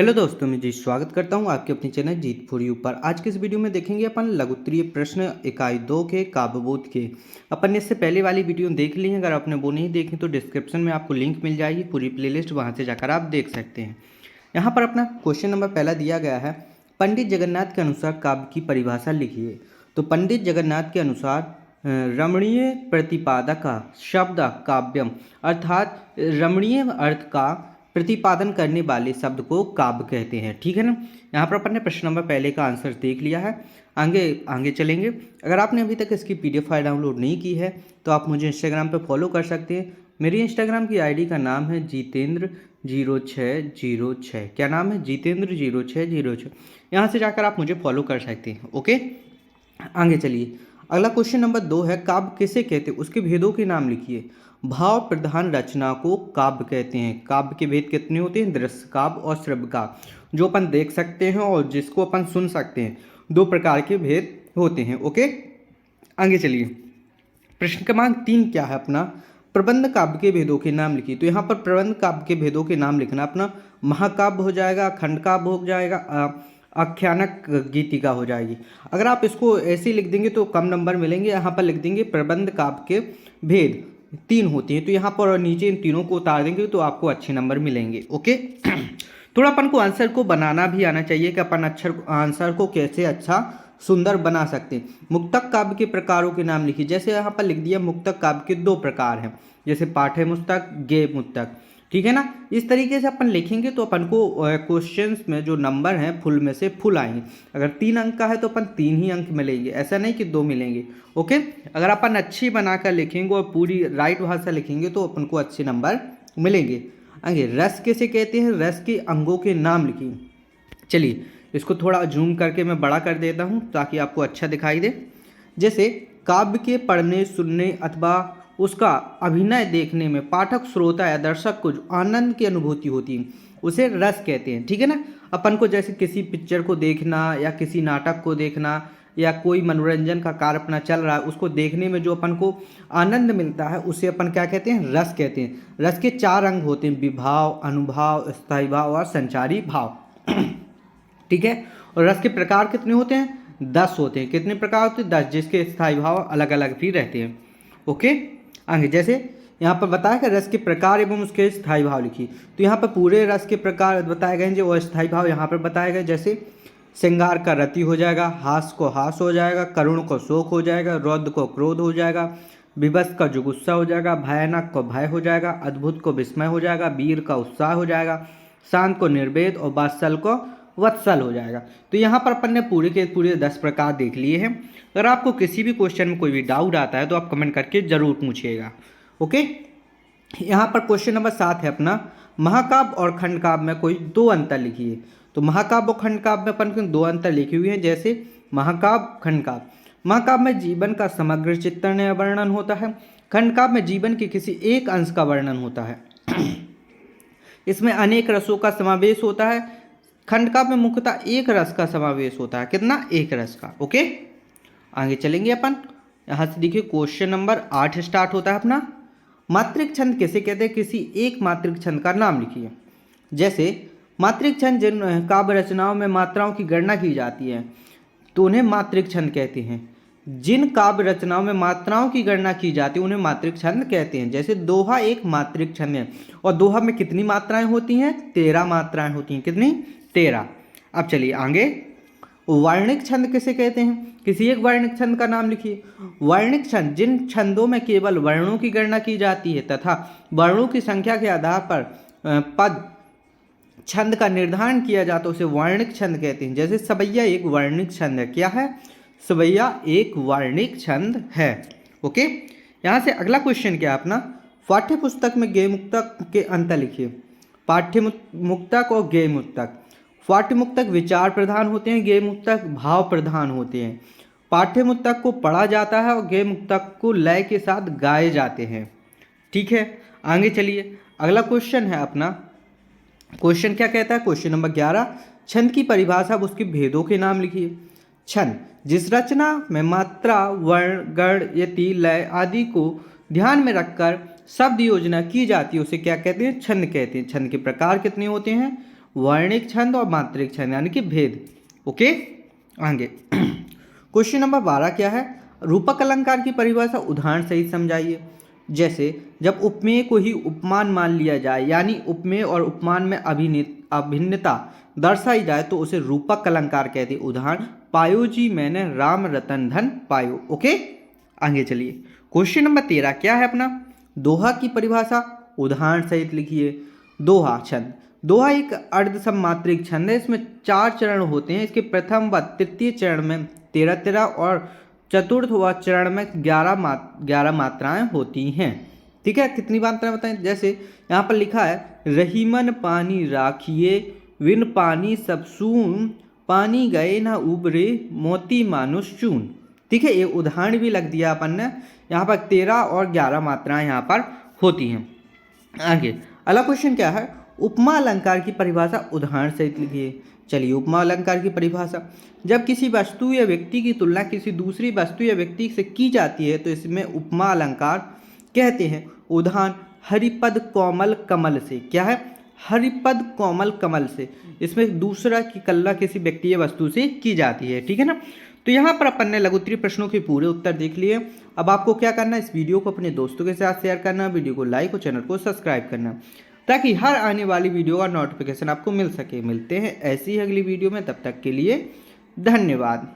Hello दोस्तों, मैं जी स्वागत करता हूं आपके अपने चैनल जीत फॉर यू पर। आज के इस वीडियो में देखेंगे अपन लघुत्तरीय प्रश्न इकाई 2 के काव्यबोध के। अपन ने इससे पहले वाली वीडियो देख ली है। अगर आपने वो नहीं देखी तो डिस्क्रिप्शन में आपको लिंक मिल जाएगी, पूरी प्लेलिस्ट वहां से जाकर आप देख सकते हैं। यहाँ पर अपना क्वेश्चन नंबर पहला दिया गया है, पंडित जगन्नाथ के अनुसार काव्य की परिभाषा लिखिए। तो पंडित जगन्नाथ के अनुसार रमणीय प्रतिपादक शब्द काव्यम, अर्थात रमणीय अर्थ का प्रतिपादन करने वाले शब्द को काव्य कहते हैं। ठीक है ना। यहाँ पर अपन ने प्रश्न नंबर पहले का आंसर देख लिया है। आगे आगे चलेंगे। अगर आपने अभी तक इसकी पीडीएफ फाइल डाउनलोड नहीं की है तो आप मुझे इंस्टाग्राम पे फॉलो कर सकते हैं। मेरी इंस्टाग्राम की आईडी का नाम है जितेंद्र0606। क्या नाम है? जितेंद्र0606। यहाँ से जाकर आप मुझे फॉलो कर सकते हैं। ओके, आगे चलिए। अगला क्वेश्चन नंबर 2 है, काव्य किसे कहते हैं, उसके भेदों के नाम लिखिए। भाव प्रधान रचना को काव्य कहते हैं। काव्य के भेद कितने होते हैं? दृश्य काव्य और श्रव्य काव्य, जो अपन देख सकते हैं और जिसको अपन सुन सकते हैं। दो प्रकार के भेद होते हैं। ओके, आगे चलिए। प्रश्न क्रमांक 3 क्या है अपना, प्रबंध काव्य के भेदों के नाम लिखिए। तो यहाँ पर प्रबंध काव्य के भेदों के नाम लिखना अपना महाकाव्य हो जाएगा, खंड काव्य हो जाएगा, आख्यानक गीतिका हो जाएगी। अगर आप इसको ऐसे लिख देंगे तो कम नंबर मिलेंगे। यहाँ पर लिख देंगे प्रबंध काव्य के भेद 3 होते हैं, तो यहाँ पर और नीचे इन तीनों को उतार देंगे तो आपको अच्छे नंबर मिलेंगे। ओके, थोड़ा अपन को आंसर को बनाना भी आना चाहिए कि अपन आंसर को कैसे अच्छा सुंदर बना सकते हैं। मुक्तक काव्य के प्रकारों के नाम लिखिए। जैसे यहाँ पर लिख दिया, मुक्तक काव्य के 2 प्रकार हैं, जैसे पाठ्य मुक्तक, गेय मुक्तक। ठीक है ना। इस तरीके से अपन लिखेंगे तो अपन को क्वेश्चंस में जो नंबर हैं फुल में से फुल आएंगे। अगर 3 अंक का है तो अपन 3 ही अंक मिलेंगे, ऐसा नहीं कि 2 मिलेंगे। ओके, अगर अपन अच्छी बनाकर लिखेंगे और पूरी राइट भाषा लिखेंगे तो अपन को अच्छे नंबर मिलेंगे। आगे, रस किसे कहते हैं, रस के अंगों के नाम लिखिए। चलिए इसको थोड़ा जूम करके मैं बड़ा कर देता हूँ ताकि आपको अच्छा दिखाई दे। जैसे काव्य के पढ़ने, सुनने अथवा उसका अभिनय देखने में पाठक, श्रोता या दर्शक को जो आनंद की अनुभूति होती है उसे रस कहते हैं। ठीक है ना। अपन को जैसे किसी पिक्चर को देखना या किसी नाटक को देखना या कोई मनोरंजन का कार्य अपना चल रहा है, उसको देखने में जो अपन को आनंद मिलता है उसे अपन क्या कहते हैं? रस कहते हैं। रस के 4 अंग होते हैं, विभाव, अनुभाव, स्थायी भाव और संचारी भाव। ठीक है। और रस के प्रकार कितने होते हैं? 10 होते हैं। कितने प्रकार होते हैं? 10, जिसके स्थायी भाव अलग अलग भी रहते हैं। ओके, आगे जैसे यहाँ पर बताया कि रस के प्रकार एवं उसके स्थायी भाव लिखिए। तो यहाँ पर पूरे रस के प्रकार बताए गए हैं जो, और स्थायी भाव यहाँ पर बताए गए। जैसे श्रृंगार का रति हो जाएगा, हास को हास हो जाएगा, करुण को शोक हो जाएगा, रौद्र को क्रोध हो जाएगा, विवश का जुगुस्सा हो जाएगा, भयानक को भय हो जाएगा, अद्भुत को विस्मय हो जाएगा, वीर का उत्साह हो जाएगा, शांत को निर्वेद और वात्सल को वत्सल हो जाएगा। तो यहाँ पर अपन ने पूरे के पूरे 10 प्रकार देख लिए हैं। अगर आपको किसी भी क्वेश्चन में कोई भी डाउट आता है तो आप कमेंट करके जरूर पूछिएगा। ओके, यहाँ पर क्वेश्चन नंबर 7 है अपना, महाकाव्य और खंड काव्य में कोई 2 अंतर लिखिए। तो महाकाव्य और खंड काव्य में अपन को 2 अंतर लिखे हुए हैं। जैसे महाकाव्य, खंड काव्य। महाकाव्य में जीवन का समग्र चित्रण या वर्णन होता है, खंड काव्य में जीवन के किसी एक अंश का वर्णन होता है। इसमें अनेक रसों का समावेश होता है। खंड काव्य में मुख्यतः एक रस का समावेश होता है। कितना? एक रस का। ओके, आगे चलेंगे अपन। यहाँ से देखिए क्वेश्चन नंबर 8 स्टार्ट होता है अपना, मात्रिक छंद किसे कहते हैं, किसी एक मात्रिक छंद का नाम लिखिए। जैसे मात्रिक छंद जिन काव्य रचनाओं में मात्राओं की गणना की जाती है तो उन्हें मात्रिक छंद कहते हैं। जिन काव्य रचनाओं में मात्राओं की गणना की जाती है उन्हें मात्रिक छंद कहते हैं। जैसे दोहा एक मात्रिक छंद है, और दोहा में कितनी मात्राएं होती हैं? 13 मात्राएं होती हैं। कितनी? 13। अब चलिए आगे, वर्णिक छंद किसे कहते हैं, किसी एक वर्णिक छंद का नाम लिखिए। वर्णिक छंद जिन छंदों में केवल वर्णों की गणना की जाती है तथा वर्णों की संख्या के आधार पर पद छंद का निर्धारण किया जाता है उसे वर्णिक छंद कहते हैं। जैसे सवैया एक वर्णिक छंद है। क्या है? सवैया एक वर्णिक छंद है। ओके, यहाँ से अगला क्वेश्चन क्या है अपना, पाठ्य पुस्तक में गेय मुक्तक के अंतर लिखिए। पाठ्य मुक्तक और गेय मुक्तक। पाठ्य मुक्तक विचार प्रधान होते हैं, गेय मुक्तक भाव प्रधान होते हैं। पाठ्य मुक्तक को पढ़ा जाता है और गेय मुक्तक को लय के साथ गाए जाते हैं। ठीक है, आगे चलिए। अगला क्वेश्चन है अपना, क्वेश्चन क्या कहता है, क्वेश्चन नंबर 11, छंद की परिभाषा व उसके भेदों के नाम लिखिए। छंद जिस रचना में मात्रा, वर्ण, गण, यति, लय आदि को ध्यान में रखकर शब्द योजना की जाती है उसे क्या कहते हैं? छंद कहते हैं। छंद के प्रकार कितने होते हैं? वर्णिक छंद और मात्रिक छंद यानी कि भेद। ओके, आगे क्वेश्चन नंबर 12 क्या है, रूपक अलंकार की परिभाषा उदाहरण सहित समझाइए। जैसे जब उपमेय को ही उपमान मान लिया जाए यानी उपमेय और उपमान में अभिन्नता दर्शाई जाए तो उसे रूपक अलंकार कहते हैं। उदाहरण, पायो जी मैंने राम रतन धन पायो। ओके, आगे चलिए क्वेश्चन नंबर 13 क्या है अपना, दोहा की परिभाषा उदाहरण सहित लिखिए। दोहा छंद, दोहा एक अर्धसमात्रिक छंद है, इसमें 4 चरण होते हैं। इसके प्रथम व तृतीय चरण में 13 और चतुर्थ व चरण में 11 मात्राएं होती हैं। ठीक है, कितनी मात्राएं बताएं, जैसे यहाँ पर लिखा है, रहीमन पानी राखिए विन पानी सब सून, पानी गए ना उबरे मोती मानुष चून। ठीक है, ये उदाहरण भी लग दिया अपन ने। यहाँ पर 13 और 11 मात्राएं यहाँ पर होती हैं। आगे अगला क्वेश्चन क्या है, उपमा अलंकार की परिभाषा उदाहरण सहित लिखिए। चलिए उपमा अलंकार की परिभाषा, जब किसी वस्तु या व्यक्ति की तुलना किसी दूसरी वस्तु या व्यक्ति से की जाती है तो इसमें उपमा अलंकार कहते हैं। उदाहरण, हरिपद कोमल कमल से। क्या है, हरिपद कोमल कमल से, इसमें दूसरा की कल्ला किसी व्यक्ति या वस्तु से की जाती है। ठीक है ना, तो यहाँ पर अपन ने लघुत्तरीय प्रश्नों के पूरे उत्तर देख लिए। अब आपको क्या करना है, इस वीडियो को अपने दोस्तों के साथ शेयर करना, वीडियो को लाइक और चैनल को सब्सक्राइब करना, ताकि हर आने वाली वीडियो का नोटिफिकेशन आपको मिल सके। मिलते हैं ऐसी ही अगली वीडियो में, तब तक के लिए धन्यवाद।